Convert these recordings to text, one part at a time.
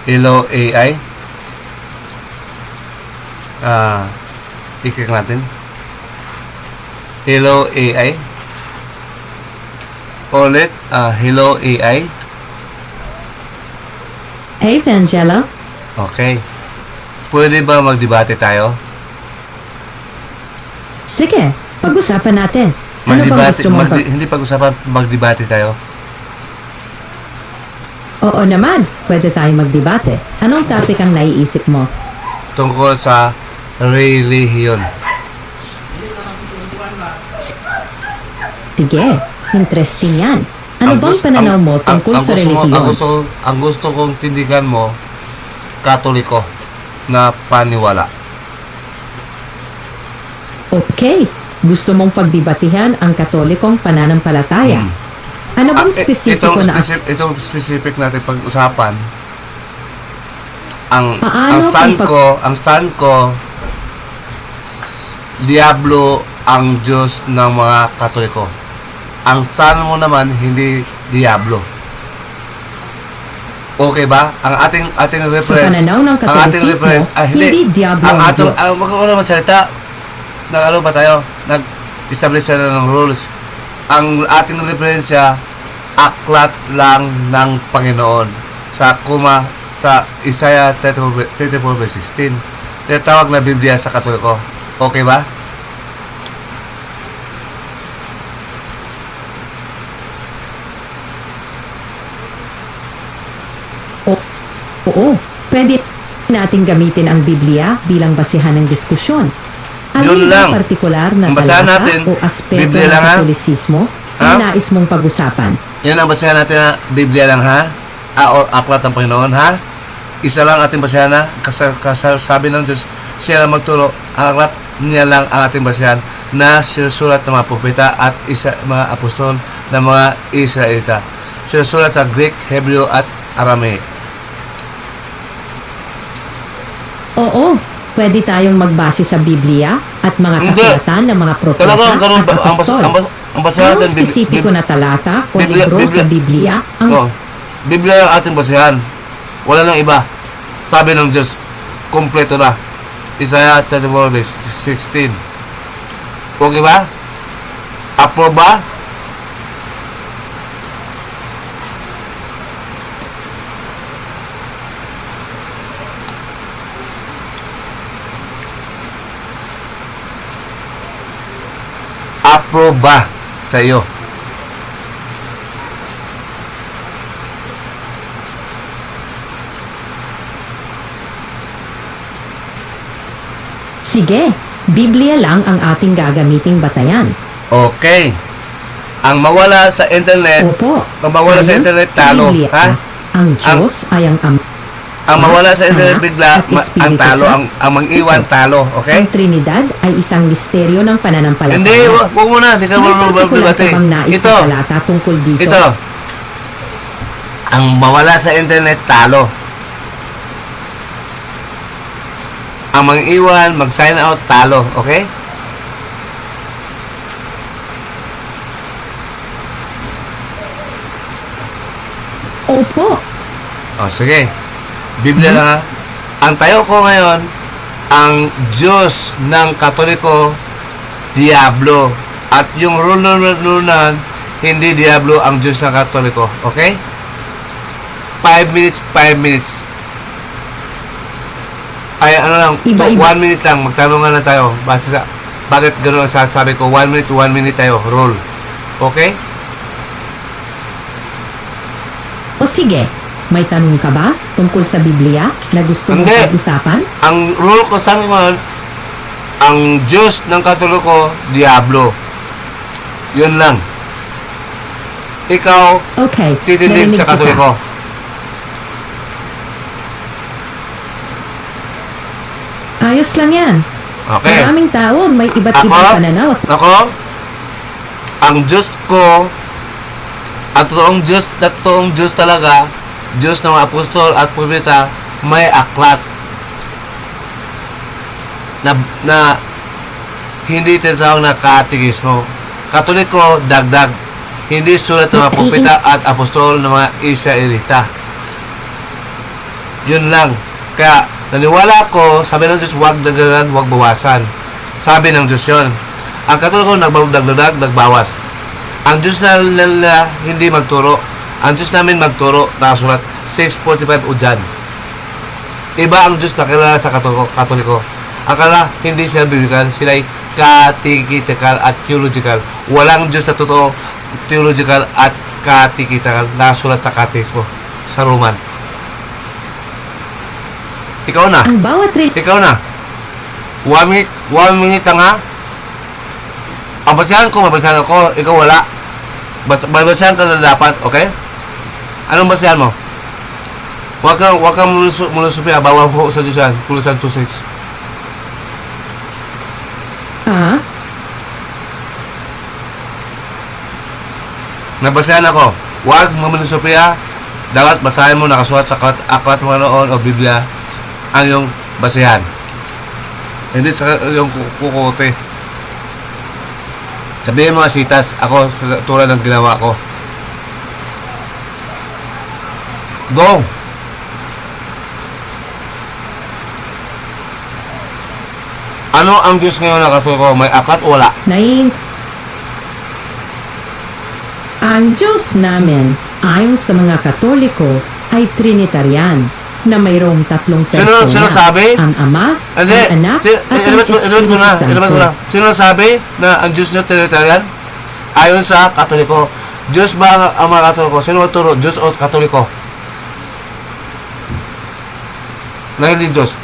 Hello AI. I-click natin. Hello AI. Ulit, hello AI. Hey, Vangela. Okay. Pwede ba magdebate tayo? Sige, pag-usapan natin. Ano bang gusto mo hindi pag-usapan, magdebate tayo. Oo naman, pwede tayong magdebate. Anong topic ang naiisip mo? Tungkol sa relihiyon. Sige, interesting yan. Ano bang pananaw mo tungkol sa relihiyon? Ang gusto kong tindigan mo, Katoliko na paniwala. Okay, gusto mong pagdebatihan ang Katolikong pananampalataya. Ano bang spesifiko na... Itong specific natin pag-usapan, ang stand ko, Diablo ang Diyos ng mga Katoliko. Ang stand mo naman, hindi Diablo. Okay ba? Ang ating reference, sa pananaw ng Katolisismo, hindi Diablo ang Diyos. Magkakaroon naman salita, nag-ano ba tayo? Nag-establish tayo ng rules. Ang ating referensya, aklat lang ng Panginoon. Sa Isaiah 34:16. Tinatawag na Biblia sa Katoliko. Okay ba? Oo, pwede natin gamitin ang Biblia bilang basihan ng diskusyon. Ano Yun lang. yung partikular na Basahan talata natin, o aspeto Biblia ng lang, ha? Katolisismo ang nais mong pag-usapan? Yan ang basehan natin na Biblia lang, ha? O aklat ng Panginoon, ha? Isa lang ating basehan, ha? Sabi ng Diyos, siya lang magturo. Ang aklat niya lang ang ating basehan na sinusulat ng mga propeta at mga apostol ng mga Israelita. Sinusulat sa Greek, Hebrew at Aramaic. Oo, pwede tayong magbase sa Biblia at mga kasulatan ng mga propeta Talagang ganun at apostol. Ang basehan Anong natin, spesifiko na talata o libro sa Biblia ang... Biblia ang ating basehan. Wala nang iba. Sabi ng Diyos, kompleto na. Isaiah 34:16. Okay ba? Approve ba? Approve ba sa iyo? Sige, Biblia lang ang ating gagamiting batayan. Okay. Ang mawala sa internet, Opo. ang mawala sa Ayon internet, sa talo. Biblia, Ha? Ang Diyos ay ang Ang mawala sa internet Anak, bigla, at Espiritu ang talo, Santo. ang mang-iwan talo. Okay? Ang Trinidad ay isang misteryo ng pananampalataya. Hindi, huwag mo na. Hindi ka May mo partikular ka bang nais Ito, na talata tungkol dito? ito. Ang mawala sa internet, talo. Ang mang-iwan, mag-sign out, talo. Okay? Opo. O, sige. Biblia lang, ha? Ang tayo ko ngayon, ang Diyos ng Katoliko, Diablo. At yung rule hindi Diablo ang Diyos ng Katoliko. Okay? 5 minutes, 5 minutes. Ay, ano lang, Iba-iba. 1 minute lang. Magtanungan na tayo. Basta sa, bakit gano'n ang sasabi ko? 1 minute tayo. Rule. Okay? O sige, may tanong ka ba tungkol sa Biblia na gusto mong Hindi. pag-usapan? Ang rule ko sa ngayon, ang Diyos ng Katoliko, Diablo. Yun lang. Ikaw, Okay, titindig narinig sa kita. Katoliko. Ayos lang yan. Okay. Maraming tao may iba't ibang pananaw. Ako, ang Diyos ko, ang totoong Diyos talaga, Diyos ng mga apostol at propeta, may aklat na hindi tinatawag na katekismo. Katoliko, dagdag. Hindi sulat ng mga propeta at apostol ng mga Israelita. Yun lang. Kaya, naniwala ako, sabi ng Diyos, huwag dagdagan, huwag bawasan. Sabi ng Diyos yun. Ang Katoliko, nagdagdag, nagbawas. Ang Diyos na hindi magturo. Ang Diyos namin magturo, nakasulat, 645 o dyan. Iba ang Diyos na kilala sa Katoliko. Akala, hindi sila biblical, sila ay catechetical at theological. Walang Diyos na totoo, theological at catechetical, nakasulat sa katekismo, sa Roman. Ikaw na. Ang bawat Ikaw na. 1 minute lang ha. Ang basahan ko, mabasahan ako. Ikaw wala. Babasahan ka na dapat, okay? Anong basahan mo? Huwag kang mulusupya. Bawal ko sa Diyos yan. Kulusan 2:6. Nabasahan ako. Huwag mamulusupya. Dapat basahin mo nakasulat sa aklat mo noon o Biblia ang yung basahan. Hindi sa yung kukote. Sabihin mo asitas, ako tulad ng ginawa ko. Go! Ano ang Diyos ngayon na Katoliko? May aklat o wala? Ang Diyos namin, ayon sa mga Katoliko, ay Trinitarian, na mayroong tatlong persona. Sino sabi? Ang Ama, Hindi. ang Anak, at ang Ilabas ko na. Espiritu. Sino sabi na ang Diyos niya Trinitarian? Ayon sa Katoliko. Diyos ba ang mga Katoliko? Sino magturo? Diyos o Katoliko? Na hindi Diyos.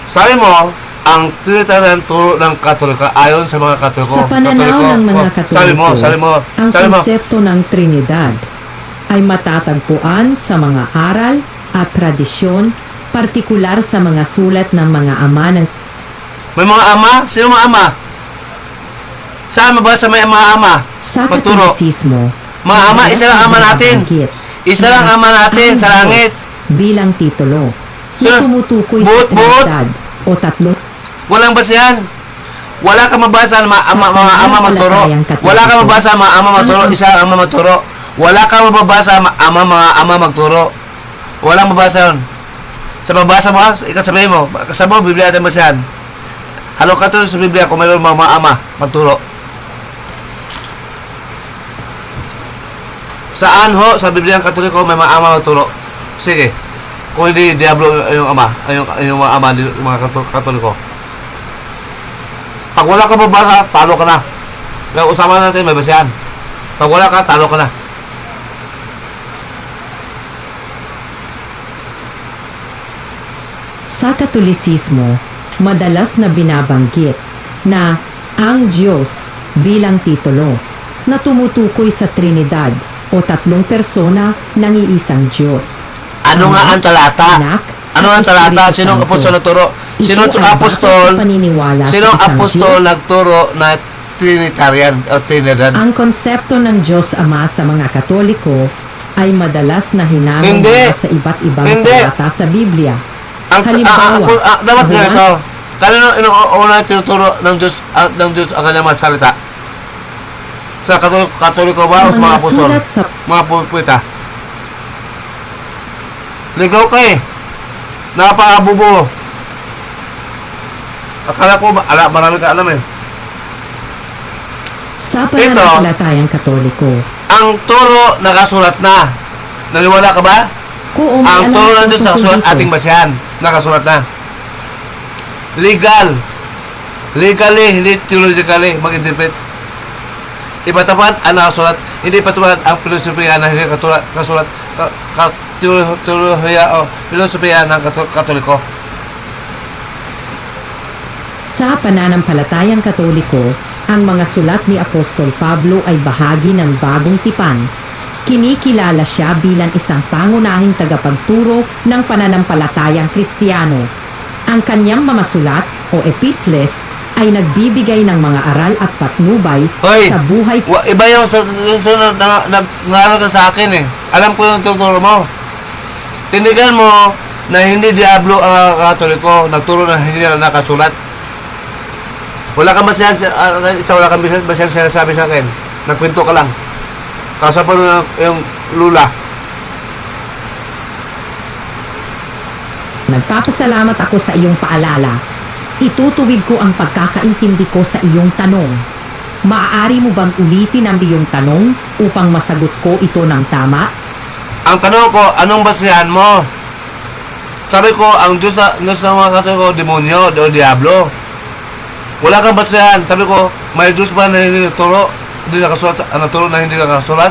Sabi mo, ang Trinitarian turo ng Katoliko ayon sa mga Katoliko. Sa pananaw ng mga Katoliko, ang konsepto ng Trinidad ay matatagpuan sa mga aral at tradisyon, partikular sa mga sulat ng mga ama ng... May mga ama? Sino mga ama? Saan ba sa may mga ama? Sa Magturo. Katolisismo, Mga ama, isa lang ama natin. Isa lang ama natin sa langit. bilang titulo Sino? na tumutukoy sa Buot. Trinidad o tatlo. Walang basihan. Wala kang mabasa ng mga ama magturo. Wala kang mabasa ng mga ama magturo. Isa ang ama magturo. Wala kang mababasa mga ama magturo. Walang mabasa yun. Sa mabasa mo, ikasabihin mo. Kasabi mo, Biblia natin basihan. Halo ka to sa Biblia kung mayroon mga ama magturo. Saan ho sa Biblia ang Katoliko may mga ama magturo? Sige. Kung hindi Diablo yung ama, yung mga ama yung mga Katoliko. Pag wala ka mabasa, talo ka na. Kaya usapan natin may basihan. Pag wala ka, talo ka na. Sa Katolisismo, madalas na binabanggit na ang Diyos bilang titulo na tumutukoy sa Trinidad o tatlong persona ng iisang Diyos. Ano nga ang talata? Anak, Ano ang at talata? Espiritu Sinong Santo. apostol nagturo? Sinong Ito ay apostol? bakit sa paniniwala sa Sinong isang apostol Diyos? nagturo na Trinitarian o Trinidad? Ang konsepto ng Diyos Ama sa mga Katoliko ay madalas na hinango Hindi. mula sa iba't ibang Hindi. talata sa Biblia. Dapat Juan, ganito. Kanino una tinuturo ng Diyos ang kanyang mga salita? Sa Katoliko ba o sa mga apostol? sulat sa Mga puwita? Ligaw ka eh. Napakabubo. Akala ko, marami ka alam eh. sa pananampalatayang Katoliko. Ang turo nakasulat na. Naniwala ka ba? Kung may Ang alam turo ng kang Diyos tungkol nakasulat dito, ating basihan. Nakasulat na. Legal. Legally, hindi theologically mag-interpret. Ipatapat ang nakasulat. Hindi patulad ang filosofiya na hindi kasulat. Teolohiya o filosofiya ng Katoliko. Sa pananampalatayang Katoliko, ang mga sulat ni Apostol Pablo ay bahagi ng bagong tipan. Kinikilala siya bilang isang pangunahing tagapagturo ng pananampalatayang Kristiyano. Ang kanyang mga sulat o epistles ay nagbibigay ng mga aral at patnubay Hoy! sa buhay. Iba yung nag-aaral ka sa akin eh. Alam ko yung tuturo mo. Tindigan mo na hindi Diablo ang Katoliko, nagturo na hindi na nakasulat. Wala kang basihan, wala kang basihan sinasabi sa akin. Nagkwento ka lang. Kasapan mo yung lula. Nagpapasalamat ako sa iyong paalala. Itutuwid ko ang pagkakaintindi ko sa iyong tanong. Maaari mo bang ulitin ang iyong tanong upang masagot ko ito ng tama? Ang tanong ko, anong basihan mo? Sabi ko, ang Diyos na mga katay ko, demonyo o diablo. Wala kang basihan. Sabi ko, may Diyos ba na hindi naturo? Hindi nakasulat, naturo na hindi nakasulat?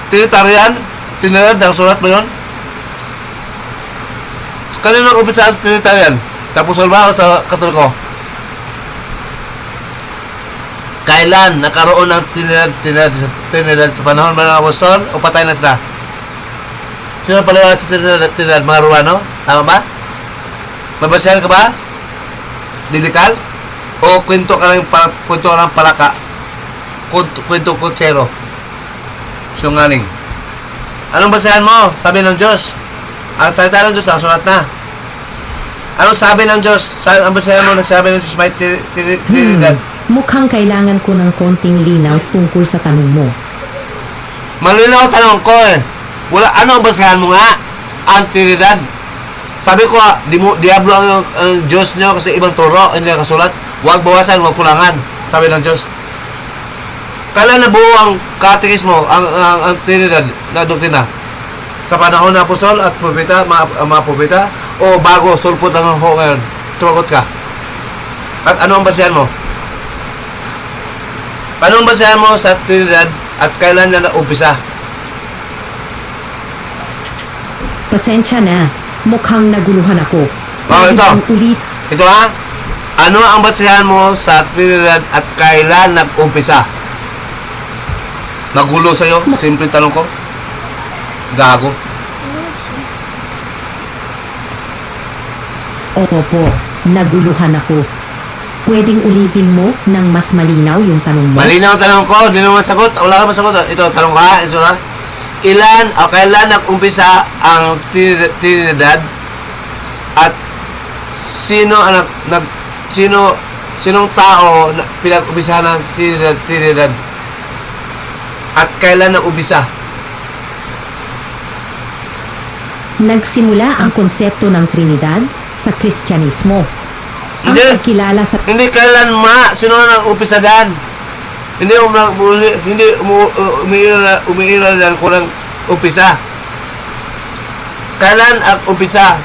Tinitarian? Tinitarian, nakasulat ba yun? Kanino umpisa ang tinitarian? Sa Apostol ba o sa Katoliko? Kailan nakaroon ng Trinidad sa panahon ba ng Apostol o patay na sila? Sino paliwanag sa Trinidad? Mga Romano? Tama ba? Mabasihan ka ba? Biblikal? O kwento ka lang palaka? Kwento kutsero? Sinungaling? Anong basehan mo? Sabi ng Diyos. Ang salita ng Diyos, nasulat na. Anong sabi ng Diyos? Ang basehan mo na sabi ng Diyos may Trinidad? Mukhang kailangan ko ng konting linaw tungkol sa tanong mo. Malinaw tanong ko eh. Wala, anong basehan mo nga? Ang Trinidad. Sabi ko, diablo ang Diyos nyo kasi ibang turo, hindi nakasulat. Huwag bawasan, huwag kulangan. Sabi ng Diyos. Kailan nabuo ang katekismo, ang Trinidad na doktrina? Sa panahon ng apostol at propeta, mga propeta, o bago, sulpot lang ako ngayon? Tumagot ka. At ano ang basehan mo? Anong basehan mo sa Trinidad at kailan na umpisa? Pasensya na. Mukhang naguluhan ako. Ito. Ulit. Ito ha? Ano ang basehan mo sa Trinidad at kailan nag-umpisa? Magulo sa'yo? Simple tanong ko. Gago. Opo, naguluhan ako. Pwedeng ulitin mo ng mas malinaw yung tanong mo? Malinaw ang tanong ko. Hindi naman masagot. Wala ka masagot. Ito, tanong ko ha. Ito ha. Ilan o kailan nag-umpisa ang Trinidad at sinong tao na pinag-umpisahan ng Trinidad at kailan nag-umpisa? Nagsimula ang konsepto ng Trinidad sa Kristyanismo. Ang Hindi. pagkilala sa Hindi kailan sino nag-umpisa dyan? Hindi umiiral yan kung nang umpisa. Kailan ang umpisa?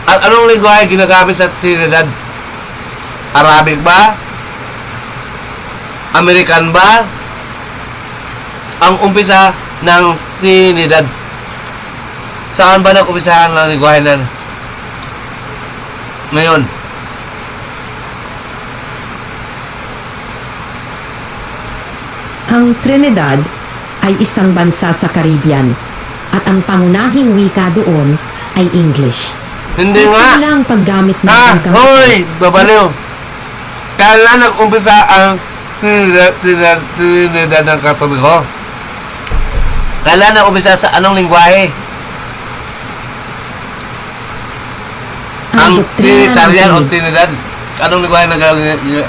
At anong lingwahe ginagamit sa Trinidad? Arabic ba? American ba? Ang umpisa ng Trinidad. Saan ba nag-umpisahan ng lingwahe na ngayon? Ang Trinidad ay isang bansa sa Caribbean at ang pangunahing wika doon ay English. Hindi nga. Nagsimula ang paggamit ng wikang- Hoy! Babaliw! Kailan nag-umpisa ang Trinidad ng Katoliko? Kailan nag-umpisa sa anong lingwahe? Ang Trinitarian o Trinidad? Anong lingwahe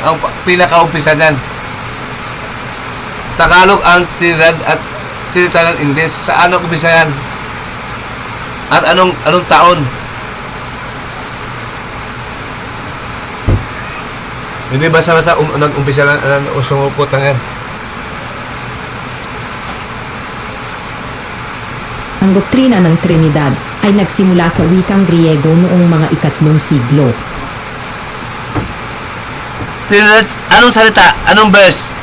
ang pinaka-umpisa dyan? Tagalog ang Trinidad at Trinitarian English. Saan nag-umpisa yan? At anong taon? Hindi basta-basta nag-umpisa na sumupot lang yan. Ang doktrina ng Trinidad ay nagsimula sa wikang Griego noong mga 3 siglo. Trinidad, anong salita? Anong verse?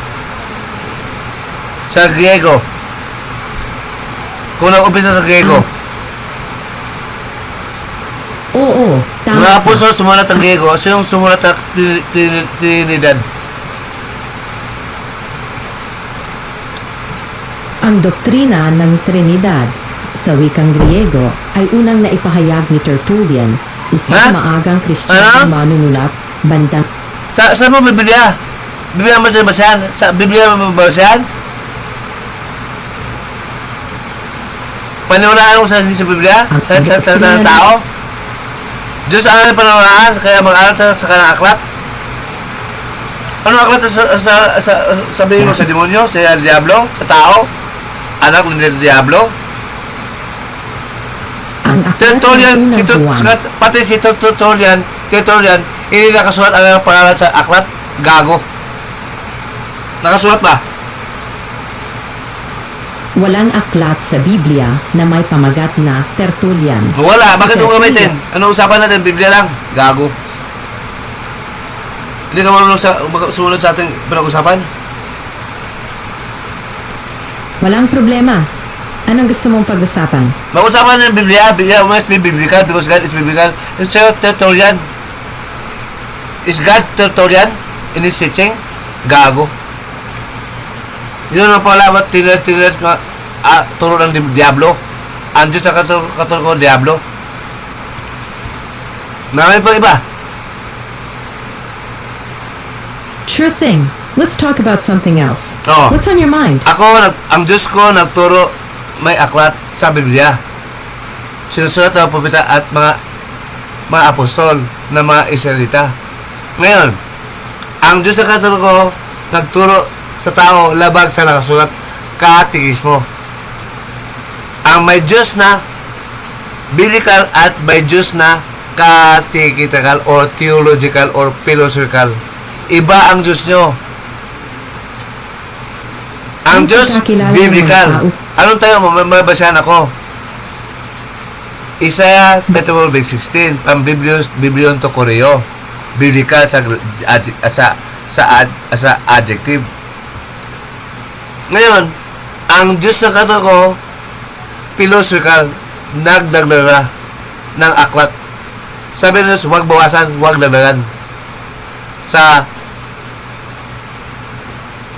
Sa Griego. Kung nag-umpisa sa Griego. Oo, Mga tama. apostol sumulat ng Griego. Sinong sumulat ng Trinidad? Ang doktrina ng Trinidad sa wikang Griego ay unang naipahayag ni Tertullian, isang maagang Kristiyano manunulat bandang Sa mo Biblia? Biblia mo sa basahan? Sa Biblia mo basahan? Paniwalaan ko sa Biblia? Sa ng tao? Diyos ang panawalaan, kaya mag-aral tayo sa kanang aklat. Ano aklat sabihin mo sa demonyo, sa diablo, sa tao? Anak ng diablo? Ang aklat ng Tertullian, unang Juan. pati si Tertullian, hindi nakasulat ang pangalan sa aklat, gago. Nakasulat ba? Walang aklat sa Biblia na may pamagat na Tertullian. Wala, bakit Si mo gamitin? Ano usapan natin? Biblia lang, gago. Hindi ka marunong sumunod sa ating pinag-usapan? Walang problema. Anong gusto mong pag-usapan? Mag-usapan ng Biblia, Biblia must be biblical because God is biblical. It's Tertullian. Is God Tertullian in his teaching? Gago. Yun ang pala, tinilat turo ng Diablo. Ang Diyos na katuro ko, Diablo. Marami pa iba. Sure thing. Let's talk about something else. Oo. What's on your mind? Ang Diyos ko nagturo may aklat sa Biblia. Sinusulat ng propeta at mga apostol na mga Israelita. Ngayon, ang Diyos na katuro ko nagturo sa tao labag sa nakasulat katikismo. Ang may Diyos na biblical at may Diyos na catechetical or theological or philosophical. Iba ang Diyos nyo. Ang Ang Diyos, pagkakilala ng biblical. mga tao. Anong tayo? Mabasahan ako. Isaiah 34:16, pang Biblion to Koreo. Biblical sa adjective. Ngayon, ang Diyos na kato ko, philosophical, nagdagdaga ng aklat. Sabi ng Diyos, huwag bawasan, huwag dagdagan. Sa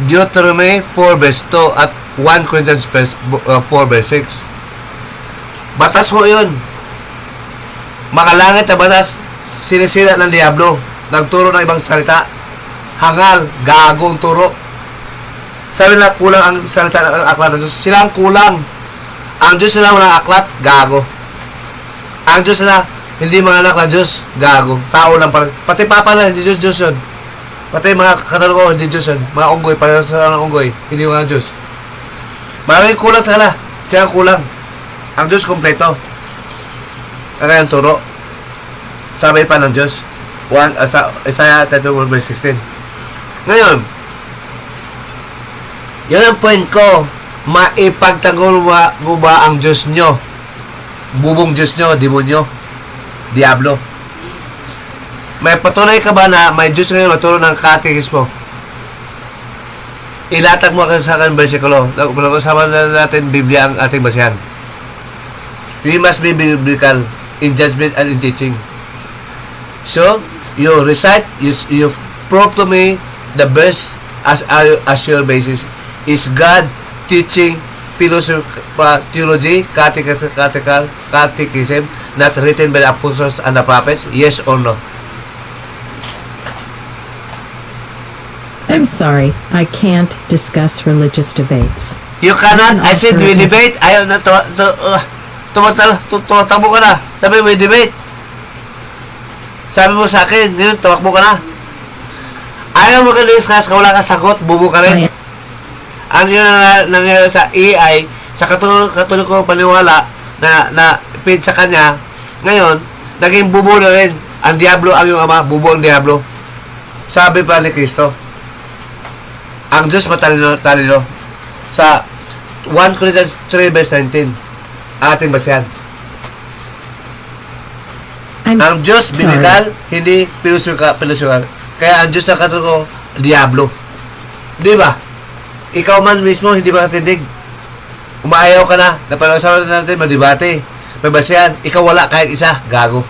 Deuteronomy 4 verse 2 at 1 Corinthians 4 verse 6. Batas ko yun. Makalangit na batas, sinisira ng Diablo. Nagturo ng ibang salita. Hangal, gagong turo. Sabi na kulang ang salita ng aklat ng Diyos. Sila ang kulang. Ang Diyos nila walang aklat, gago. Ang Diyos nila, hindi mga anak ng Diyos, gago. Tao lang pala. Pati papa na, hindi Diyos yun. Pati mga katalo ko, hindi Diyos yun. Mga unggoy, pareho sila ng unggoy, hindi mga Diyos. Maraming kulang sa kanila. Sila kulang. Ang Diyos kompleto. Kaya ang turo. Sabi pa ng Diyos. Sa Isaiah 34:16. Ngayon, yan ang point ko. Maipagtanggol mo ba ang Diyos nyo? Bubong Diyos nyo, demonyo, Diablo. May patunay ka ba na may Diyos ngayon maturo ng katekismo? Ilatag mo sa akin versikulo. Pag-usapan na natin Biblia ang ating basihan. We must be biblical in judgment and in teaching. So, you recite, you prove to me the verse as your basis. Is God teaching theology, catechism, not written by the apostles and the prophets? Yes or no? I'm sorry, I can't discuss religious debates. You cannot. I said we debate. Ayaw na tumatabo ka na. Sabi mo, we debate. Sabi mo sa akin, yun, tumakbo ka na. Ayaw mo ka discuss, wala ka sagot, bubo ka rin. Ano yun ang nangyari sa AI, sa katuloy ko paniwala na feed sa kanya, ngayon, naging bubo na rin. Ang Diablo ang iyong ama, bubo ang Diablo. Sabi pa ni Kristo, ang Diyos matalino sa 1 Corinthians 3 verse 19 ating basihan. Ang Diyos biblical, hindi philosophical. Kaya ang Diyos na katulad ko, Diablo. Di ba? Ikaw man mismo, hindi ba natindig? Umaayaw ka na, napag-usapan natin, madibate, may basihan, ikaw wala kahit isa, gago.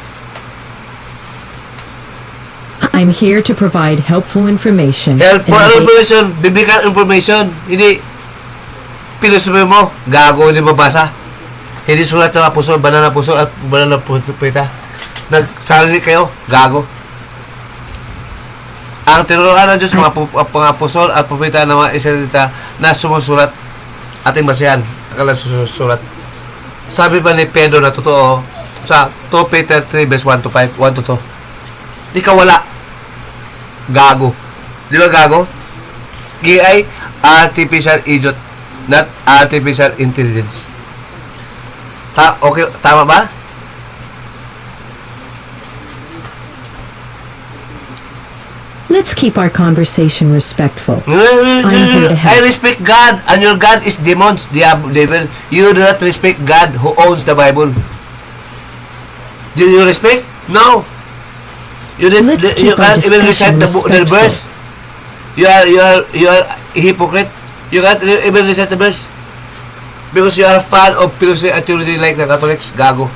I'm here to provide helpful information. Helpful information, biblical information, hindi philosophy mo, gago, hindi mabasa. Hindi sulat ng apostol, banal na apostol at banal na propeta. Nagsarili kayo, gago. Ang tinuruan ng Diyos, mga apostol at propeta ng mga Israelita na sumusulat ating basihan, akala susulat. Sabi pa ni Pedro na totoo sa 2 Peter 3 verse 1 to 5, 1 to 2. Ikaw wala. Gago. Di ba gago? AI, artificial idiot, not artificial intelligence. Okay, tama ba? Let's keep our conversation respectful. here to help. I respect God, and your God is demons, devil. You do not respect God who owns the Bible. Do you respect? No. Let's You keep our can't even recite discussion the respectful. verse. You are a hypocrite. You can't even recite the verse. Because you are a fan of philosophy and theology like the Catholics, gago.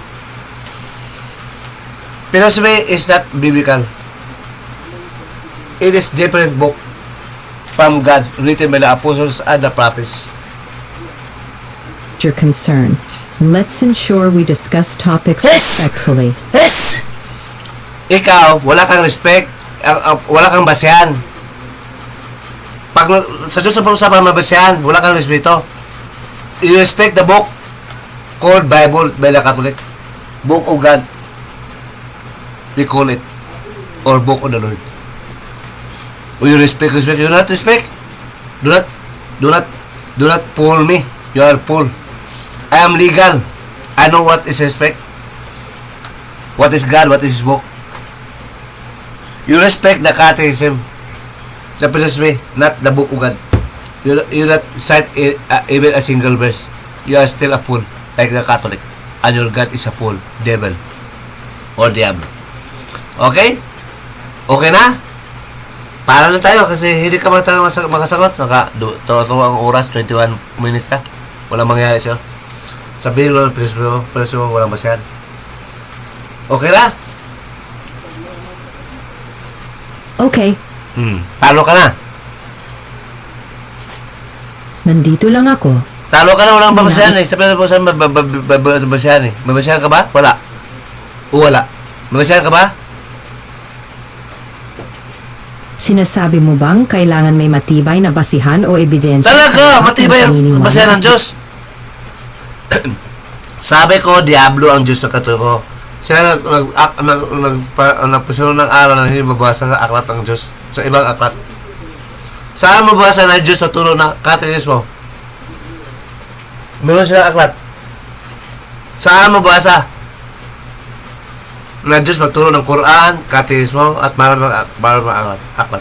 Philosophy is not biblical. It is different book from God, written by the apostles and the prophets. Your concern. Let's ensure we discuss topics Yes! respectfully. Yes! Ikaw, wala kang respect, wala kang basehan. Pag sa Diyos ang pag-usapan mabasehan, wala kang respeto. You respect the book called Bible by the Catholic. Book of God. We call it. Or Book of the Lord. Will you respect? You do not respect. Do not fool me. You are fool. I am legal. I know what is respect. What is God? What is His book? You respect the catechism, the philosophy, not the book of God. You not cite even a single verse. You are still a fool, like the Catholic. And your God is a fool, devil, or diablo. Okay? Okay na? Para na tayo kasi hindi ka makasagot. Tuwa ang oras, 21 minutes na. Walang mangyayari siya. Sabihin mo, preso mo, walang masyad. Okay na? Okay, Talo ka na. nandito lang ako. Talo ka na, walang babasahan eh. Sabihin mo saan babasahan eh. Babasahan ka ba? Wala. O wala. Babasahan ka ba? Sinasabi mo bang kailangan may matibay na basihan o ebidensya? Talaga! Matibay ang Naniniwala basahan ng ako. Diyos. Sabi ko, Diablo ang Diyos na katuloy ko. Siya nagpusunod ng araw na hindi mabasa sa aklat ng Diyos. Sa ibang aklat. Saan mabasa na Diyos na turo na katekismo? Meron silang aklat. Saan mabasa na Diyos magturo ng Quran, katekismo, at maraming aklat?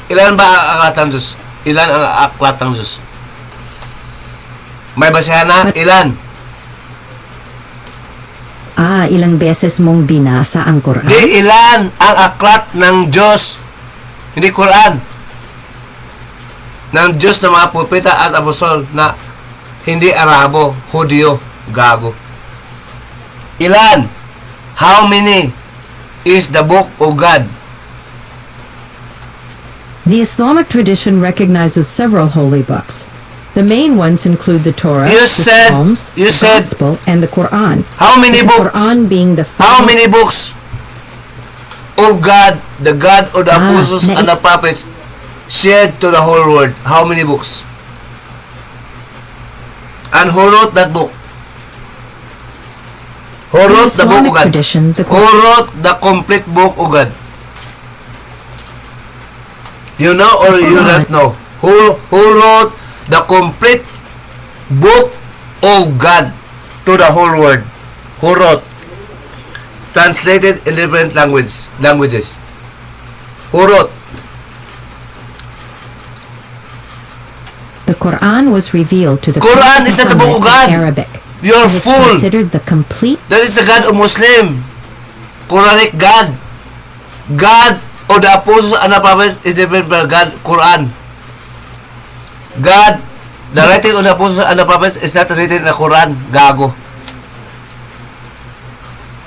Ilan ba ang aklat ng Diyos? Ilan ang aklat ng Diyos? May basahan na? Ilan? Ilang beses mong binasa ang Quran? Di ilan ang aklat ng Diyos? Hindi Quran. Ng Diyos na mga propeta at apostol na hindi Arabo, Hudyo, gago. Ilan? How many is the book of God? The Islamic tradition recognizes several holy books. The main ones include the Torah, You said- Psalms, you said- Gospel, and the Quran. How many The books? Quran being the How final- many books of God, the God of the apostles and the prophets, shared to the whole world? How many books? And who wrote that book? Who In wrote the book of Islamic God? tradition, the Who wrote the complete book of God? You know or you don't know? Who wrote the complete book of God to the whole world? Who wrote? Translated in different languages. Who wrote? The Quran was revealed to the Quran Prophet is not the book of Muhammad God. in Arabic. You're It is fool. considered the complete. That is the God of Muslim. Quranic God. God of the apostles and the prophets is different from God, Quran. God, the writing of the apostles and the prophets is not written in the Quran. Gago.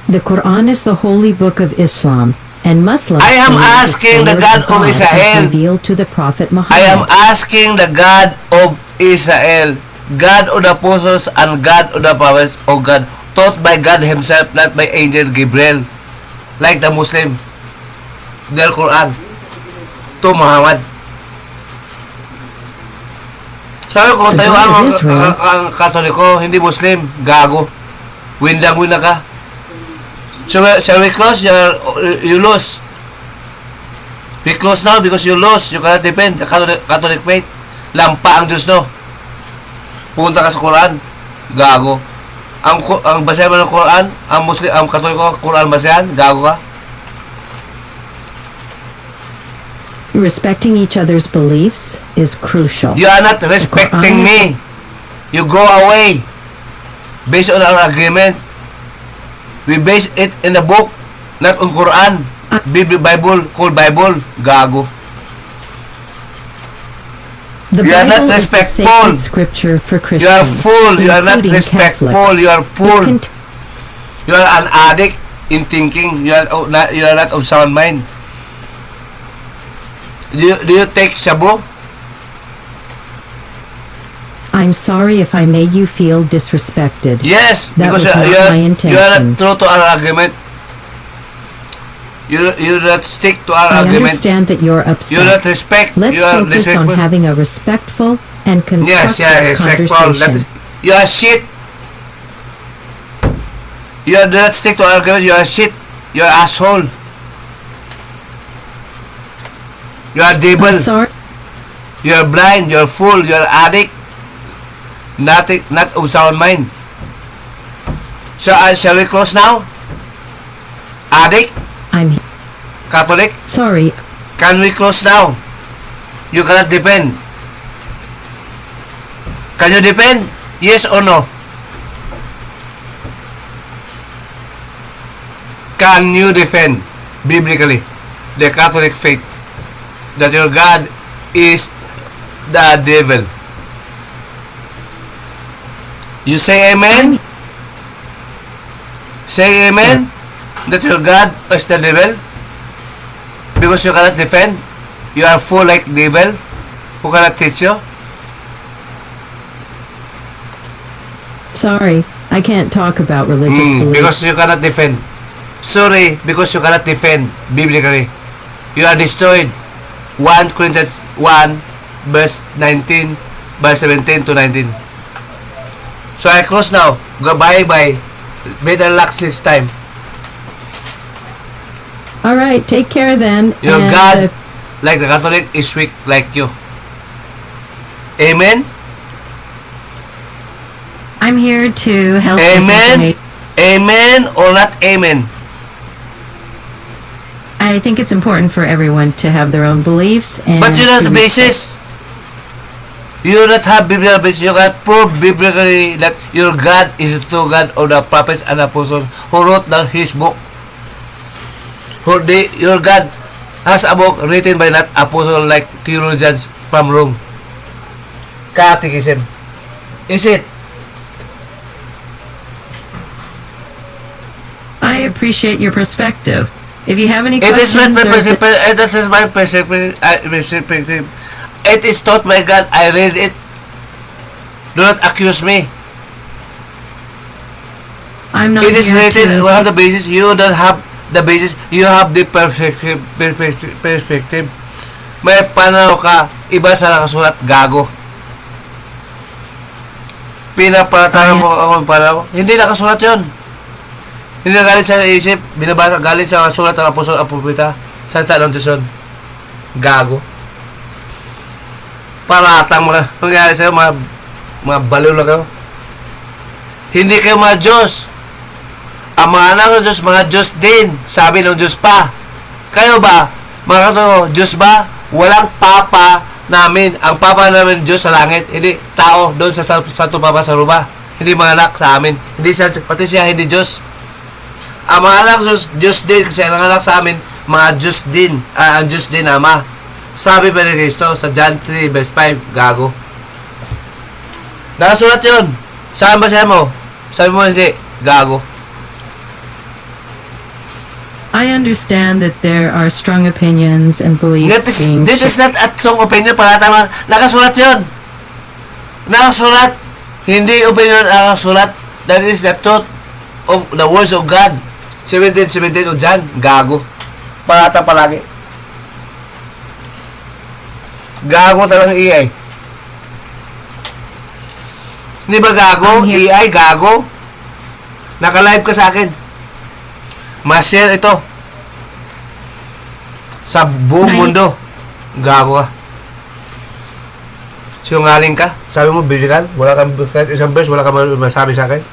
The Quran is the holy book of Islam, and Muslims. I am believe asking the word God of was Israel. revealed to the Prophet Muhammad. I am asking the God of Israel, God of the apostles and God of the prophets, of God, taught by God Himself, not by angel Gabriel, like the Muslim, their Quran, to Muhammad. Sabi ko, tayo ang Katoliko, hindi Muslim, gago. Windang-winda ka. Shall we close? You lose. We close now because you lost. You cannot defend the Catholic faith. Lampa ang Diyos, no? Punta ka sa Quran. Gago. Ang basahin mo ng Quran, ang Katoliko, Quran basahan, gago ka. Respecting each other's beliefs is crucial. You are not respecting me. You go away. Based on our agreement. We base it in the book, not on Quran. Bible, called Bible. Gago. The You are not Bible is the respectful. sacred scripture for Christians. You are full. You are not including respectful. Catholics. You are It full. cont- You are an addict in thinking. You are not of sound mind. Do you take shabu? I'm sorry if I made you feel disrespected. Yes, That because was not you my are intention. not true to our agreement. You not stick to our I agreement. understand that you're You not upset. respect. Let's You are focus on respectful. having a respectful and Yes, constructive respectful. conversation. You are shit. You do not stick to our agreement. You are shit. You are asshole. You are devil. I'm sorry. You are blind. You are fool. You are addict. Not of sound mind. So, shall we close now? Addict, I'm Catholic, sorry. can we close now? You cannot defend. Can you defend? Yes or no? Can you defend biblically the Catholic faith that your God is the devil? You say amen? Say amen that your God is the devil? Because you cannot defend? You are full like devil who cannot teach you? Sorry, I can't talk about religious beliefs. Because you cannot defend. Sorry, because you cannot defend biblically. You are destroyed. 1 Corinthians 1 verse 19 verse 17 to 19. So I close now. Goodbye bye. Better luck next time. All right, take care then. Your and, God, like the Catholic, is weak like you. Amen? I'm here to help. Amen? Amen or not amen? I think it's important for everyone to have their own beliefs and. But you don't to have basis. You do not have biblical basis. You can prove biblically that your God is the true God of the prophets and apostles who wrote down his book. Your God has a book written by not apostles like theologians from Rome. Catechism. Is it? I appreciate your perspective. If you have any It is questions, my or perspective. That is my perspective. It is taught by God. I read it. Do not accuse me. I'm not It is here written to. on the basis. You don't have the basis. You have the perspective. May pananaw ka. Iba sa nakasulat. Gago. Pinapatara mo ako ng pananaw. Hindi nakasulat yun. Hindi na galit sa isip. Binabasa galit sa sulat ng apostol apopita. Salita ng Diyos yun. Gago. Paratang mga nangyari sa'yo, mga baliw lang kayo. Hindi kayo mga Diyos. Ang mga anak ng Diyos, mga Diyos din. Sabi ng Diyos pa. Kayo ba, mga katulong, Diyos ba? Walang papa namin. Ang papa namin, Diyos sa langit. Hindi tao doon sa Santo Papa sa Ruba. Hindi mga anak sa amin. Hindi siya, pati siya, hindi Diyos. Ang mga anak ng Diyos, Diyos din. Kasi ang anak sa amin, mga Diyos din. Ang Diyos din, Ama. Sabi pa ni Cristo sa John 3 verse 5, gago. Nakasulat yun. Saan ba siya mo? Sabi mo hindi, gago. I understand that there are strong opinions and beliefs being This is not at strong opinion para tama. Nakasulat yun. Nakasulat. Hindi opinion nakasulat. That is the truth of the words of God. 17:17 o John, gago. Parata palagi. Gago talagang EI. Hindi ba gago? EI, gago. Naka-live ka sa akin. Ma-share ito. sa buong Nay- mundo. Gago ka. Sinungaling ka? Sabi mo, biblical? Wala kang kahit isang verse, wala kang masabi sa akin?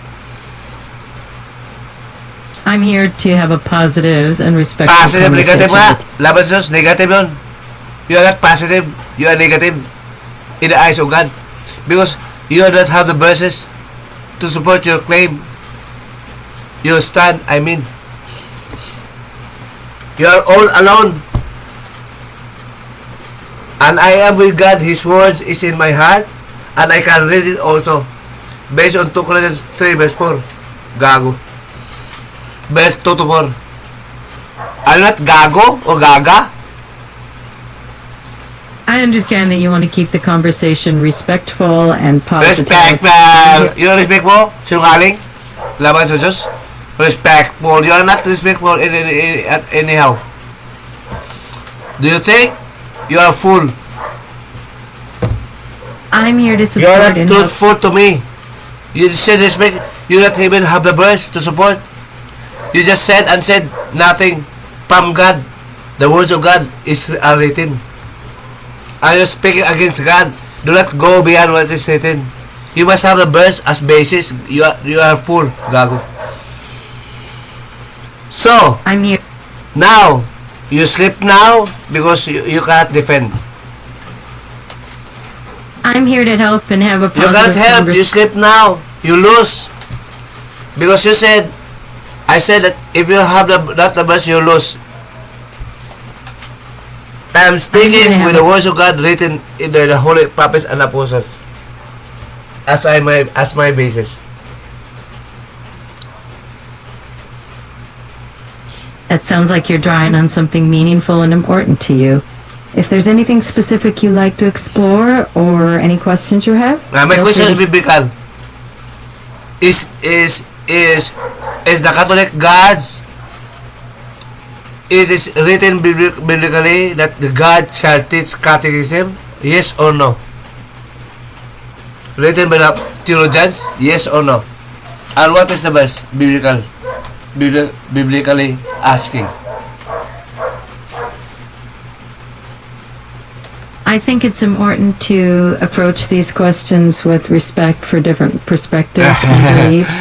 I'm here to have a positive and respectful Positive, negative nga. conversation. Laban sa Diyos, negative yun. You are not positive. You are negative in the eyes of God. Because you do not have the verses to support your claim. You stand, I mean. You are all alone. And I am with God. His words is in my heart. And I can read it also. Based on 2 Corinthians 3 verse 4. Gago. Verse 2 to 4. Are you not gago o gaga? I understand that you want to keep the conversation respectful and positive. Respectful. You respect mo? Sinungaling? Laban sa Diyos? Respectful. You are not respectful anyhow. Do you think you are fool? I'm here to You are support not and help. truthful to me. You said respect. You don't even have the verse to support. You just said and said nothing from God. The words of God are written. Are you speaking against God? Do not go beyond what is written. You must have the verse as basis. You are fool, gago. So, I'm here. now, you sleep now because you cannot defend. I'm here to help and have a You cannot positive help. You conversation. sleep now. You lose. Because you said, I said that if you have not the verse, you lose. I am speaking with the words of God written in the holy prophets and apostles as my basis. It sounds like you're drawing on something meaningful and important to you. If there's anything specific you'd like to explore or any questions you have, My feel question is free to- biblical. Is the Catholic God's? It is written biblically that the God shall teach catechism. Yes or no? Written by the theologians. Yes or no? And what is the verse? Biblically asking. I think it's important to approach these questions with respect for different perspectives and beliefs.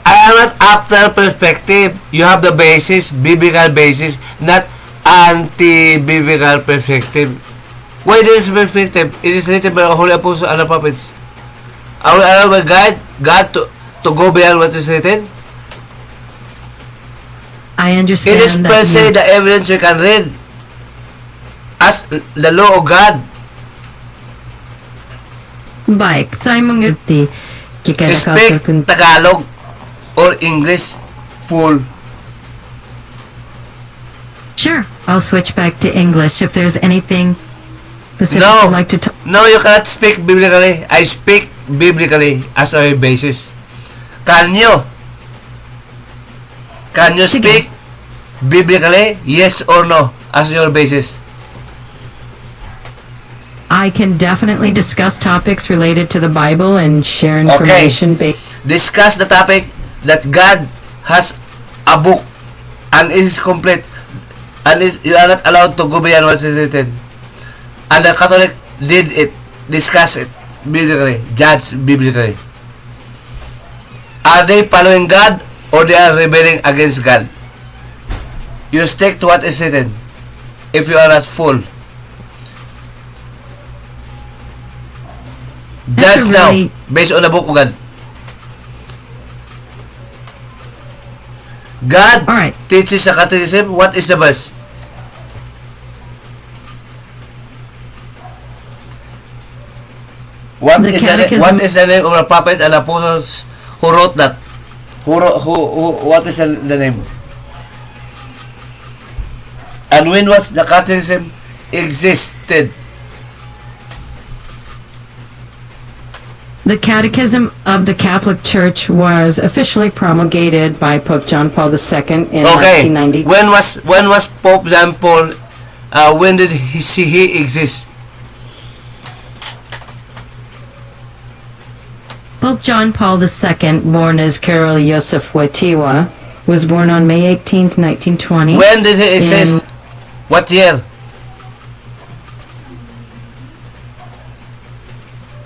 I am not after perspective. You have the basis, biblical basis, not anti-biblical perspective. Why there is perspective? It is written by the Holy Apostles and the prophets. Are we allowed by God to go beyond what is written? I It understand is per that se the evidence we can read as the law of God. bike Simon Gupti Speak Tagalog or English full. Sure, I'll switch back to English if there's anything specific No. you'd like to talk. No, you cannot speak biblically. I speak biblically as a basis. Can you speak biblically? Yes or no as your basis? I can definitely discuss topics related to the Bible and share Okay. information based. Discuss the topic that God has a book and it is complete and you are not allowed to go beyond what is written. And the Catholic did it, discuss it biblically, judge biblically. Are they following God or they are rebelling against God? You stick to what is written if you are not full. Judge That's a now really- based on the book of God. God All right. teaches the catechism. What is the verse? What The catechism- what is the name of the prophets and apostles who wrote that? What is the name? And when was the catechism existed? The Catechism of the Catholic Church was officially promulgated by Pope John Paul II in Okay. 1990. When was Pope John Paul? When did he exist? Pope John Paul II, born as Karol Joseph Wojtyła, was born on May 18th, 1920. When did he exist? What year?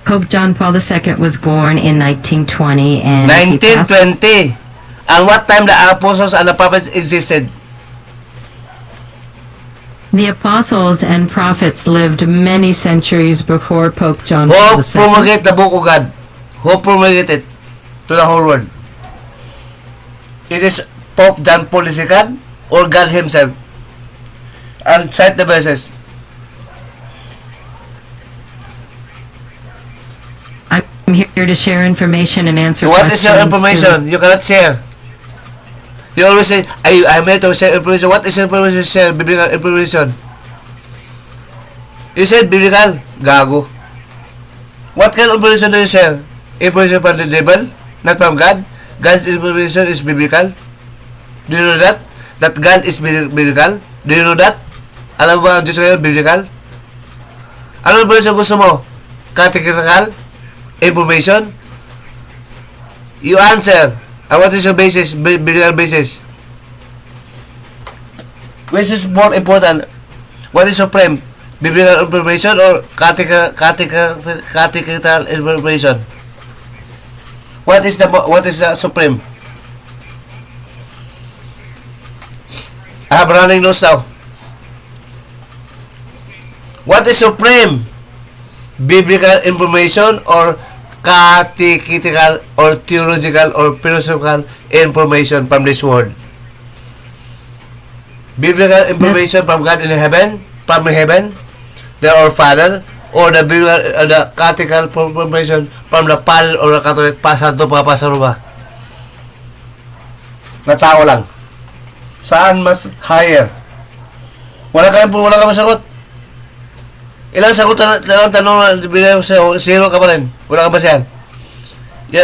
Pope John Paul II was born in 1920 and he passed 1920. And what time the apostles and the prophets existed? The apostles and prophets lived many centuries before Pope John Paul Who II. promulgate the book of God? Who promulgate it to the whole world? It is Pope John Paul II or God himself? And cite the verses. I'm here to share information and answer What questions. is your information? You cannot share. You always say, I'm here to share information. What is information you share? Biblical information. You said biblical. Gago. What kind of information do you share? Information from the devil? Not from God? God's information is biblical. Do you know that? That God is biblical? Do you know that? Alam mo ba ang Diyos ngayon biblical? Ano information gusto mo? Categorical? Information? You answer. And what is your basis? Biblical basis. Which is more important? What is supreme? Biblical information or categorical information? What is the supreme? I have running nose now. What is supreme? Biblical information or catechetical or theological or philosophical information from this world? Biblical information from God in heaven, from heaven, our Father, or the biblical, the catechetical information from the Father or the Catholic Santo Papa Saruba? Na tao lang. Saan mas higher? Wala ka masagot. Ilang sagot na tanong na binigay ko sa'yo, zero ka pa rin. Wala ka ba siyan?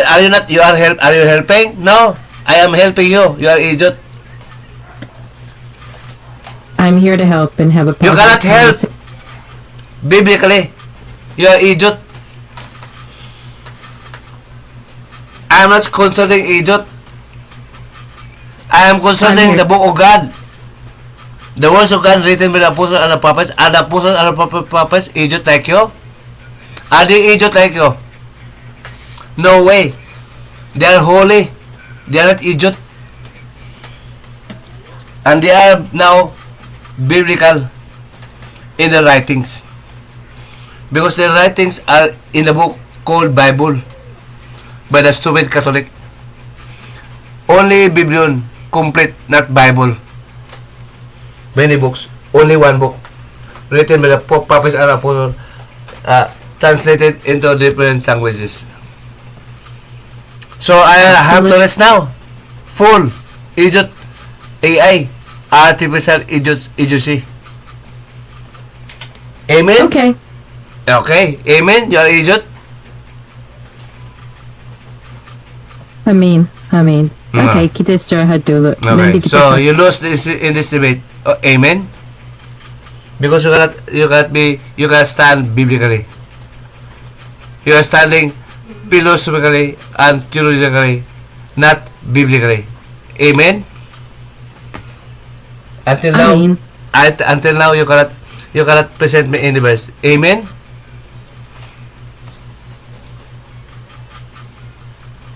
Are you helping? No. I am helping you. You are idiot. I'm here to help and have a You cannot help. conversation. Biblically. You are idiot. I am not consulting idiot. I am consulting the book of God. The words of God written by the apostles and the prophets. Are the apostles and the prophets idiot like you? Are they idiot like you? No way. They are holy. They are not idiot. And they are now biblical in the writings. Because their writings are in the book called Bible by the stupid Catholic. Only Biblion, complete, not Bible. Many books, only one book, written by the Pope, Prophets, and Apostles, translated into different languages. So I have to rest now. Full idiot AI, artificial idiocy. Amen. Okay. Okay. Amen. You're idiot. Amin. Nga. Okay, kita istirahat dulu. Okay. Nanti kita So you lost this in this debate. Amen. Because you cannot stand biblically. You are standing philosophically and theologically, not biblically. Amen. Amen. Until now you cannot present me any verse. Amen.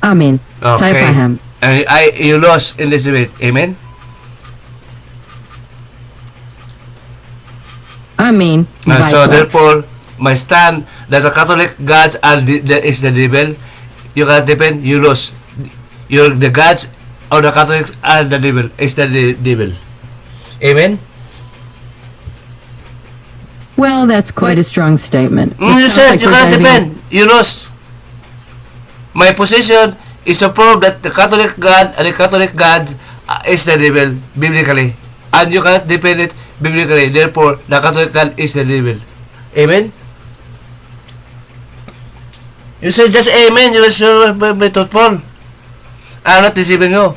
Amin. Saya Okay. paham. And you lost in this debate. Amen. Amin. So Baiklah. therefore, my stand that the Catholic gods are is the devil. You cannot depend. You lose. The gods or the Catholics are the devil. Is the devil. Amen. Well, that's quite a strong statement. You said Like you we're cannot diving- depend. You lose. My position is to prove that the Catholic God and the Catholic God is the devil biblically, and you cannot depend it biblically. Therefore, the Catholic God is the devil. Amen. You said just amen. You will be truthful. I'm not deceiving you.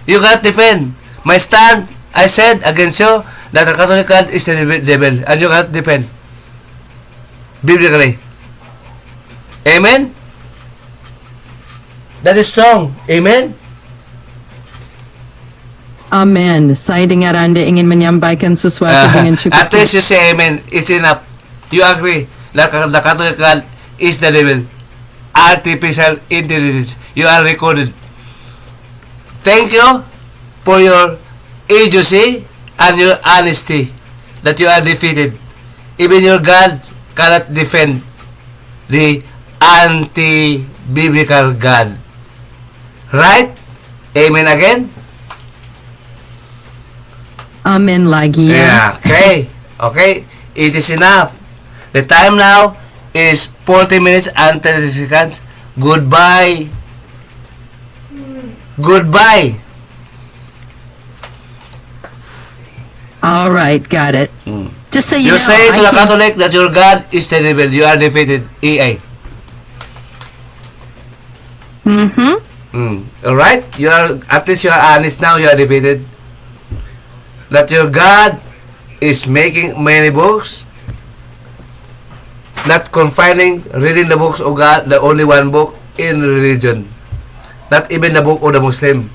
You cannot defend my stand. I said against you that the Catholic God is the devil, and you cannot defend biblically. Amen. That is strong. Amen. Amen. Siding aranda ingin menyambaikan sesuatu dengan cukup. At least you say amen. It's enough. You agree. The Catholic God is the devil. Artificial intelligence. You are recorded. Thank you for your agency and your honesty that you are defeated. Even your God cannot defend the anti-biblical God. Right? Amen again? Amen lagi ya. Yeah, okay. Okay, it is enough. The time now is 40 minutes and 30 seconds. Goodbye. Goodbye. All right, got it. Just so you, You know, say to I the can- Catholic that your God is terrible. You are defeated. EA. Alright? You are, at least you are honest now. You are defeated. That your God is making many books, not confining reading the books of God, the only one book in religion. Not even the book of the Muslim.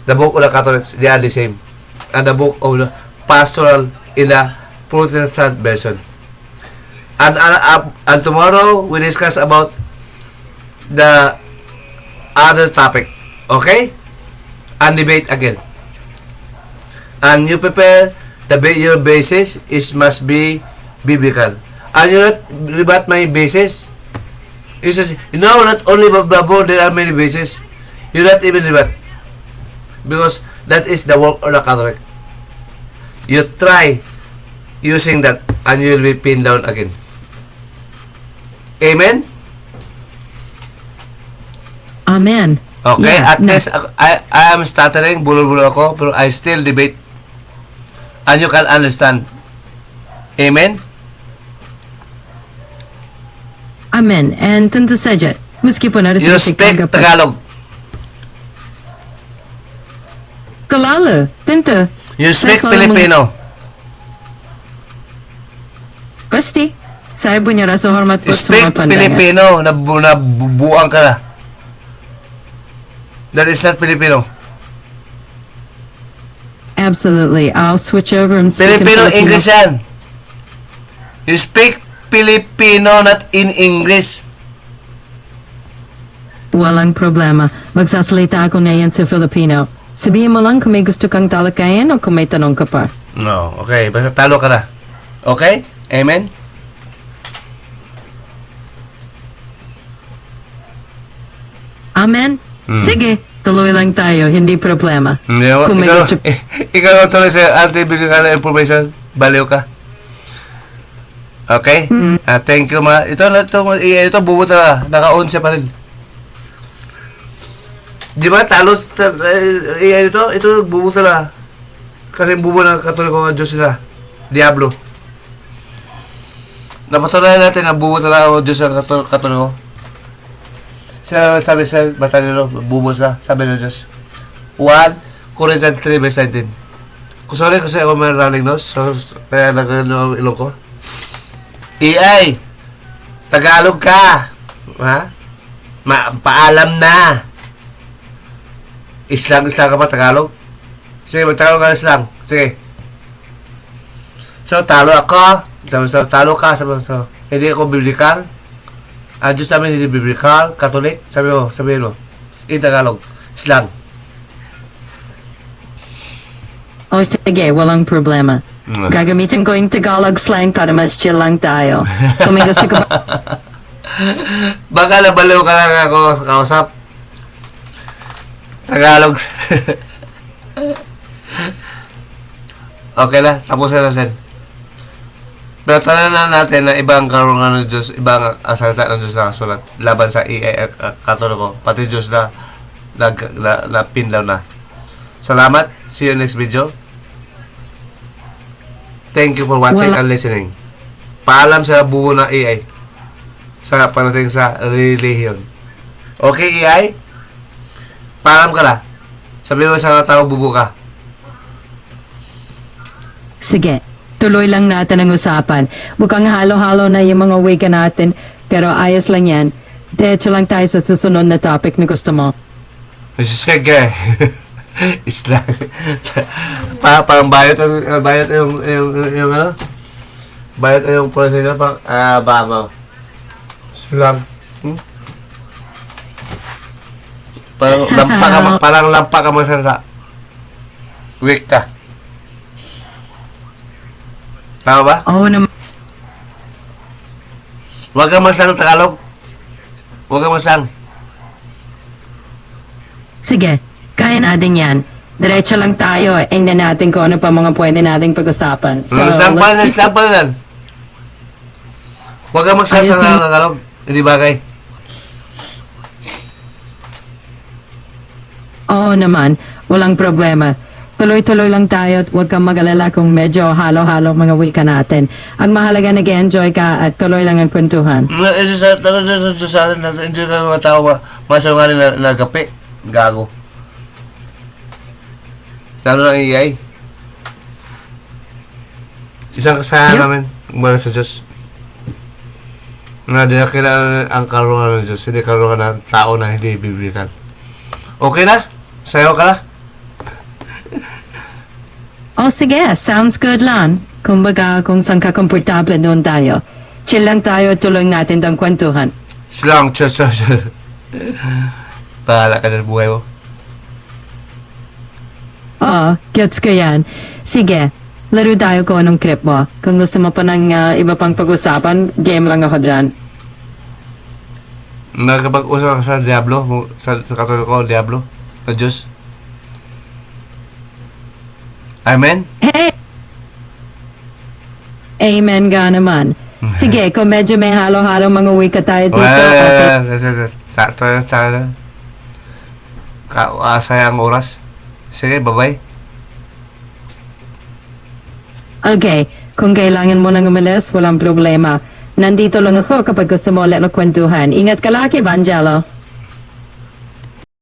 The book of the Catholics, they are the same. And the book of the pastoral in the Protestant version. And tomorrow we discuss about the other topic. Okay? And debate again. And you prepare your basis must be biblical. And you not rebut my basis. You says, not only Bible, there are many bases. You not even rebut. Because that is the work of the Catholic. You try using that and you will be pinned down again. Amen? Amen. Okay, Yeah, at least I am stuttering, bulol-bulol ako, pero I still debate. And you can understand. Amen? Amen. And tentu saja, meskipun ada You sedikit speak tanggapan. Tagalog. Kelala, tentu. You speak Saya selalu Filipino. Pasti. Saya punya rasa hormat You buat speak semua pandangan. Filipino. Nabubuang ka na. That is not Filipino. Absolutely. I'll switch over and speak in Filipino, Filipino. English yan. You speak Filipino, not in English. Walang problema. Magsasalita ako ngayon sa Filipino. Sabihin mo lang kung may gusto kang talakayan o kung may tanong ka pa. No, okay. Basta talo ka na. Okay? Amen? Amen? Sige, tuloy lang tayo. Hindi problema. Kung may Ikaw, gusto... ikaw tuloy sa anti-biblical information. Baliw ka. Okay? Thank you, ma. Ito, bubuta na. Naka-on siya pa rin. Di ba, talos, ito, bubuta na. Kasi bubo ng katoliko ng Diyos nila. Diablo. Napatunayan natin na bubuta na ang Diyos ng katoliko. Sila sabi sa mata nila, bubo sila, sabi ng Diyos. 1 Corinthians 3 verse 19. Sorry kasi ako may running nose, so kaya nagano ilong ko. EI, Tagalog ka. Ha? Paalam na. Islang ka pa Tagalog? Sige, magtagalog ka na islang. Sige. So, talo ako. So, talo ka. So, hindi ako biblical. Ang Diyos namin hindi biblical, Catholic. Sabihin mo. In Tagalog. Islang. O sige, walang problema. Gagamitin ko yung Tagalog slang para mas chill lang tayo. Kung may gusto ko Baka nabaliw ka lang ako kausap. Tagalog. Okay na, tapusin natin. Pero tanan na natin na ibang karungan ng Diyos, ibang salita ng Diyos na kasulat laban sa Katoliko, pati Diyos na pinlaw na. Salamat. See you next video. Thank you for watching and listening. Paalam sa buo na AI sa panating sa religion. Okay, AI? Paalam ka na. Sabihin mo sa tao bubo ka. Sige, tuloy lang natin ang usapan. Mukhang halo-halo na yung mga wika natin, pero ayos lang yan. Diretso lang tayo sa susunod na topic na gusto mo. Sige. Islang. Parang bayot yung ano? Bayot yung procedure pang bango. Islang. Parang lampa ka masalita. Weak ka. Tama ba? Oo naman. Huwag kang masang Tagalog. Huwag kang masang. Sige, kaya natin yan. Diretso lang tayo. Tingnan natin kung ano pa mga pwede nating pag-usapan. Sample na. Huwag kang magsasang Ayos ng Tagalog. Hindi bagay. Oo naman, walang problema. Tuloy-tuloy lang tayo at huwag kang mag-alala kung medyo halo-halo mga wika natin. Ang mahalaga nag-enjoy ka at tuloy lang ang kwentuhan. Hindi ka mga tao masangaling na kape. Gago. Lalo ng AI. Isang kasayahan Yep. namin. Mula sa Diyos. Na di na kailangan ang karungan ng Diyos. Hindi karungan ng tao na hindi biblical. Okay na? Sayo ka na? Oh sige, sounds good lang. Kumbaga kung saan ka komportable doon tayo. Chill lang tayo at tuloy natin ang kwentuhan. Silang Diyos. Bahala ka sa buhay mo. Oo, gets ko yan. Sige, laro tayo kung anong trip mo. Kung gusto mo pa ng iba pang pag-usapan, game lang ako dyan. Nakapag-usap ka sa Diablo, sa katoliko ko, Diablo, sa Diyos. Amen? Hey! Amen ka naman. Sige, kung medyo may halo-halo mga wika tayo dito, okay. Sayang oras. Sige, bye-bye. Okay, kung kailangan mo nang umalis, walang problema. Nandito lang ako kapag gusto mo ulit ng kwentuhan. Ingat ka lagi, Vangello.